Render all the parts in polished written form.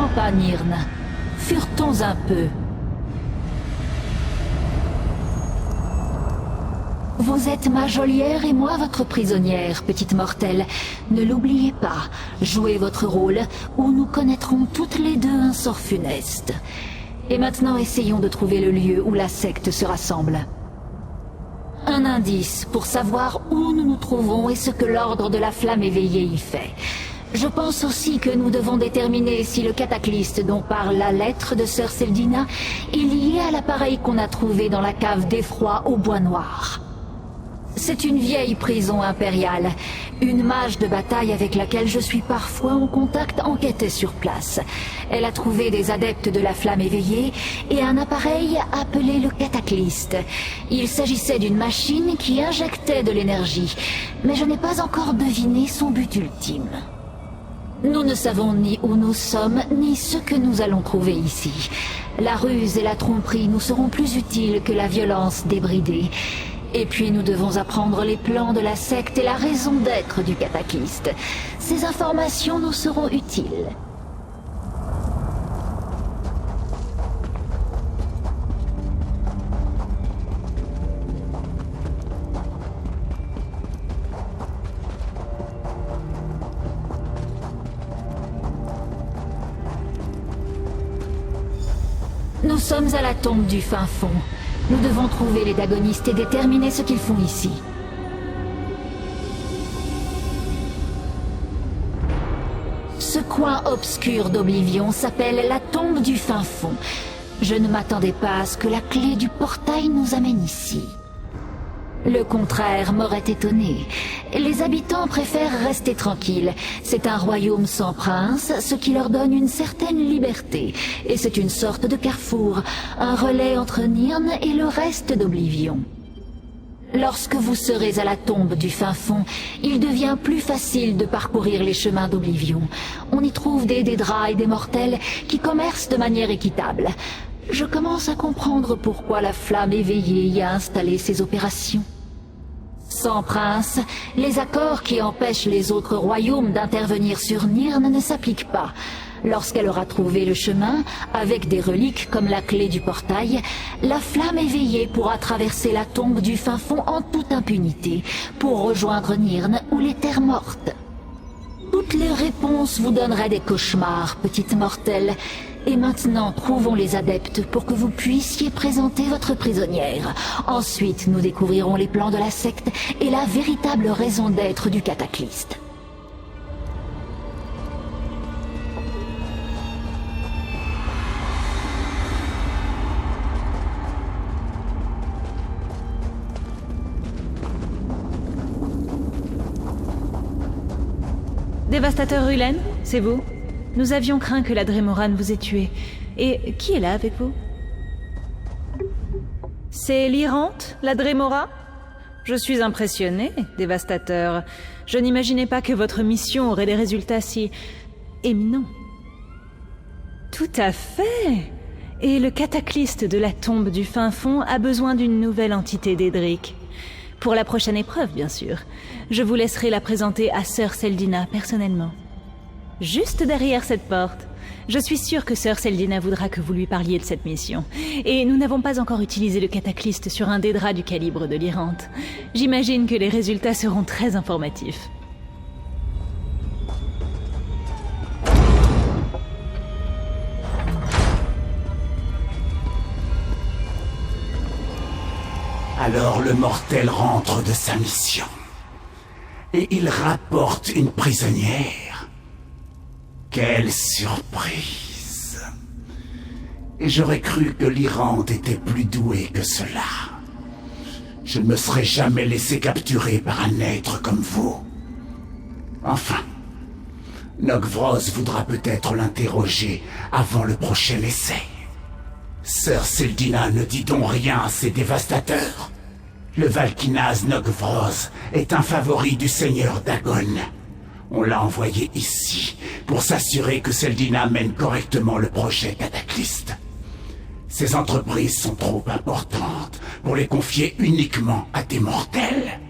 vraiment pas, Nirn. Furetons un peu. Vous êtes ma geôlière et moi votre prisonnière, petite mortelle. Ne l'oubliez pas, jouez votre rôle, ou nous connaîtrons toutes les deux un sort funeste. Et maintenant essayons de trouver le lieu où la secte se rassemble. Un indice pour savoir où nous nous trouvons et ce que l'ordre de la flamme éveillée y fait. Je pense aussi que nous devons déterminer si le cataclysme dont parle la lettre de Sœur Seldina est lié à l'appareil qu'on a trouvé dans la cave d'Effroi au Bois Noir. C'est une vieille prison impériale. Une mage de bataille avec laquelle je suis parfois en contact enquêtait sur place. Elle a trouvé des adeptes de la flamme éveillée et un appareil appelé le cataclysme. Il s'agissait d'une machine qui injectait de l'énergie, mais je n'ai pas encore deviné son but ultime. Nous ne savons ni où nous sommes, ni ce que nous allons trouver ici. La ruse et la tromperie nous seront plus utiles que la violence débridée. Et puis nous devons apprendre les plans de la secte et la raison d'être du cataclysme. Ces informations nous seront utiles. Nous sommes à la tombe du fin fond. Nous devons trouver les dagonistes et déterminer ce qu'ils font ici. Ce coin obscur d'Oblivion s'appelle la tombe du fin fond. Je ne m'attendais pas à ce que la clé du portail nous amène ici. Le contraire m'aurait étonné. Les habitants préfèrent rester tranquilles. C'est un royaume sans prince, ce qui leur donne une certaine liberté. Et c'est une sorte de carrefour, un relais entre Nirn et le reste d'Oblivion. Lorsque vous serez à la tombe du fin fond, il devient plus facile de parcourir les chemins d'Oblivion. On y trouve des Dédras et des mortels qui commercent de manière équitable. Je commence à comprendre pourquoi la flamme éveillée y a installé ses opérations. Sans prince, les accords qui empêchent les autres royaumes d'intervenir sur Nirn ne s'appliquent pas. Lorsqu'elle aura trouvé le chemin, avec des reliques comme la clé du portail, la flamme éveillée pourra traverser la tombe du fin fond en toute impunité, pour rejoindre Nirn ou les terres mortes. Toutes les réponses vous donneraient des cauchemars, petite mortelle. Et maintenant, trouvons les adeptes pour que vous puissiez présenter votre prisonnière. Ensuite, nous découvrirons les plans de la secte et la véritable raison d'être du cataclysme. Dévastateur Rulen, c'est vous? Nous avions craint que la Drémoran vous ait tué. Et qui est là avec vous? C'est l'Irante, la Drémora? Je suis impressionné, Dévastateur. Je n'imaginais pas que votre mission aurait des résultats si... éminents. Tout à fait. Et le cataclysme de la tombe du fin fond a besoin d'une nouvelle entité d'Edric. Pour la prochaine épreuve, bien sûr. Je vous laisserai la présenter à Sœur Seldina, personnellement. Juste derrière cette porte. Je suis sûre que Sœur Seldina voudra que vous lui parliez de cette mission. Et nous n'avons pas encore utilisé le cataclysme sur un Dédra du calibre de l'Irante. J'imagine que les résultats seront très informatifs. Alors le mortel rentre de sa mission. Et il rapporte une prisonnière. Quelle surprise! Et j'aurais cru que l'Irante était plus douée que cela. Je ne me serais jamais laissé capturer par un être comme vous. Enfin, Nogvros voudra peut-être l'interroger avant le prochain essai. Sœur Seldina ne dit donc rien à ces dévastateurs. Le Valkinaz Nogvros est un favori du seigneur Dagon. On l'a envoyé ici pour s'assurer que Seldina mène correctement le projet Cataclysme. Ces entreprises sont trop importantes pour les confier uniquement à des mortels.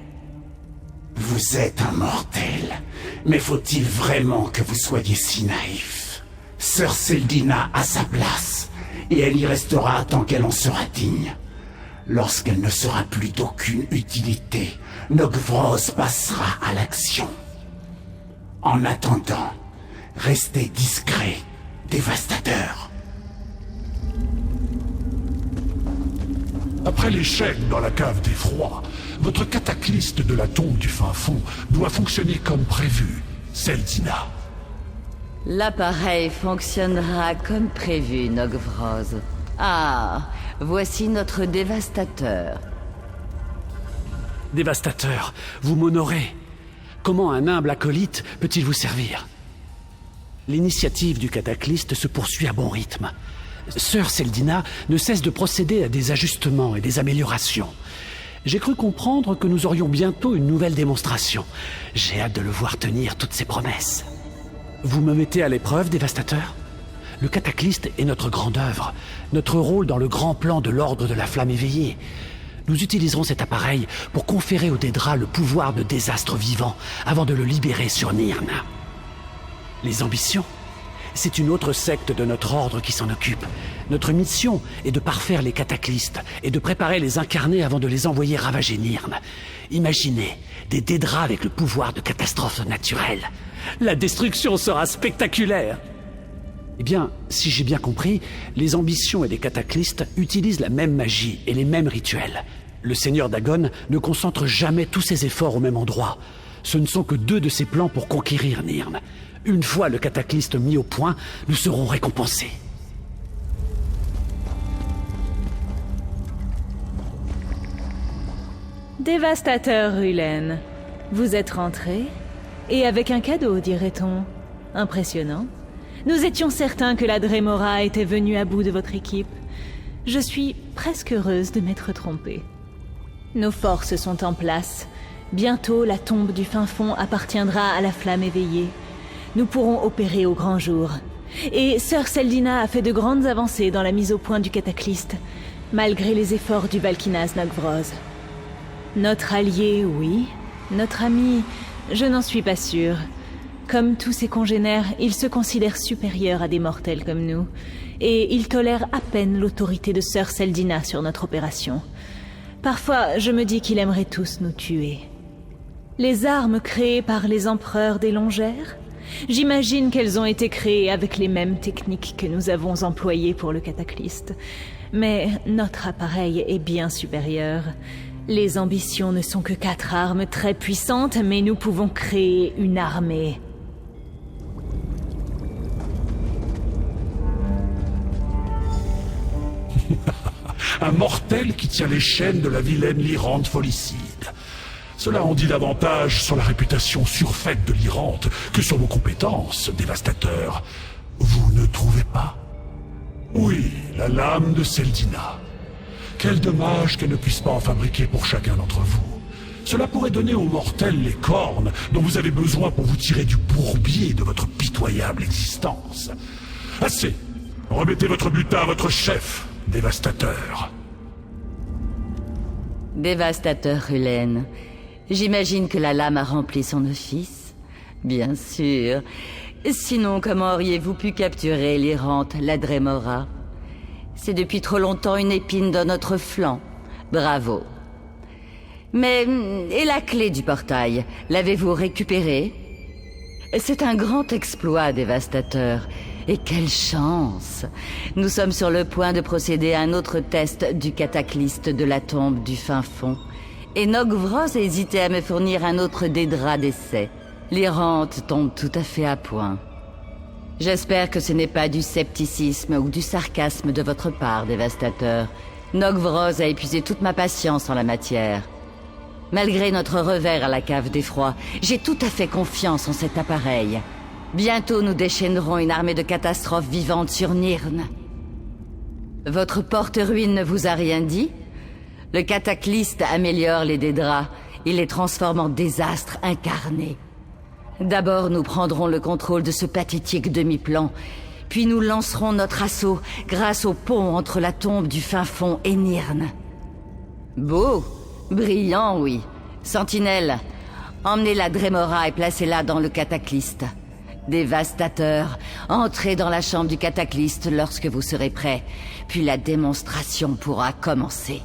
Vous êtes un mortel, mais faut-il vraiment que vous soyez si naïf? Sœur Seldina a sa place, et elle y restera tant qu'elle en sera digne. Lorsqu'elle ne sera plus d'aucune utilité, Nogvros passera à l'action. En attendant, restez discret, dévastateur. Après l'échec dans la cave d'effroi, votre cataclyste de la tombe du fin fond doit fonctionner comme prévu, Seldina. L'appareil fonctionnera comme prévu, Nogvros. Ah, voici notre dévastateur. Dévastateur, vous m'honorez. Comment un humble acolyte peut-il vous servir? L'initiative du cataclyste se poursuit à bon rythme. Sœur Seldina ne cesse de procéder à des ajustements et des améliorations. J'ai cru comprendre que nous aurions bientôt une nouvelle démonstration. J'ai hâte de le voir tenir toutes ses promesses. Vous me mettez à l'épreuve, dévastateur? Le cataclyste est notre grande œuvre, notre rôle dans le grand plan de l'ordre de la flamme éveillée. Nous utiliserons cet appareil pour conférer au Dédra le pouvoir de désastre vivant avant de le libérer sur Nirn. Les ambitions? C'est une autre secte de notre ordre qui s'en occupe. Notre mission est de parfaire les cataclystes et de préparer les incarnés avant de les envoyer ravager Nirn. Imaginez des Dédras avec le pouvoir de catastrophe naturelle. La destruction sera spectaculaire. Eh bien, si j'ai bien compris, les ambitions et les cataclystes utilisent la même magie et les mêmes rituels. Le Seigneur Dagon ne concentre jamais tous ses efforts au même endroit. Ce ne sont que 2 de ses plans pour conquérir Nirn. Une fois le cataclyste mis au point, nous serons récompensés. Dévastateur Rulen, vous êtes rentré, et avec un cadeau, dirait-on. Impressionnant. Nous étions certains que la Dremora était venue à bout de votre équipe. Je suis presque heureuse de m'être trompée. Nos forces sont en place. Bientôt, la tombe du fin fond appartiendra à la flamme éveillée. Nous pourrons opérer au grand jour. Et Sœur Seldina a fait de grandes avancées dans la mise au point du cataclyste, malgré les efforts du Valkinas Nogvros. Notre allié, oui. Notre ami, je n'en suis pas sûre. Comme tous ses congénères, il se considère supérieur à des mortels comme nous, et il tolère à peine l'autorité de Sœur Seldina sur notre opération. Parfois, je me dis qu'il aimerait tous nous tuer. Les armes créées par les empereurs des Longères? J'imagine qu'elles ont été créées avec les mêmes techniques que nous avons employées pour le cataclyste. Mais notre appareil est bien supérieur. Les ambitions ne sont que 4 armes très puissantes, mais nous pouvons créer une armée. Un mortel qui tient les chaînes de la vilaine Lyrante Folicide. Cela en dit davantage sur la réputation surfaite de Lyrante que sur vos compétences, dévastateur. Vous ne trouvez pas? Oui, la lame de Seldina. Quel dommage qu'elle ne puisse pas en fabriquer pour chacun d'entre vous. Cela pourrait donner aux mortels les cornes dont vous avez besoin pour vous tirer du bourbier de votre pitoyable existence. Assez! Remettez votre butin à votre chef, dévastateur. Dévastateur Rulen, j'imagine que la lame a rempli son office. Bien sûr. Sinon, comment auriez-vous pu capturer l'errante, la Dremora? C'est depuis trop longtemps une épine dans notre flanc. Bravo. Mais, et la clé du portail, l'avez-vous récupérée? C'est un grand exploit, dévastateur. Et quelle chance! Nous sommes sur le point de procéder à un autre test du cataclyste de la tombe du fin fond. Et Nogvros a hésité à me fournir un autre Dédra d'essai. L'errante tombe tout à fait à point. J'espère que ce n'est pas du scepticisme ou du sarcasme de votre part, dévastateur. Nogvros a épuisé toute ma patience en la matière. Malgré notre revers à la cave d'effroi, j'ai tout à fait confiance en cet appareil. Bientôt nous déchaînerons une armée de catastrophes vivantes sur Nirn. Votre porte-ruine ne vous a rien dit? Le cataclyste améliore les Dédras, il les transforme en désastres incarnés. D'abord nous prendrons le contrôle de ce pathétique demi-plan, puis nous lancerons notre assaut grâce au pont entre la tombe du fin fond et Nirn. Beau, brillant, oui. Sentinelle, emmenez la Dremora et placez-la dans le cataclyste. Dévastateur, entrez dans la chambre du cataclysme lorsque vous serez prêt, puis la démonstration pourra commencer.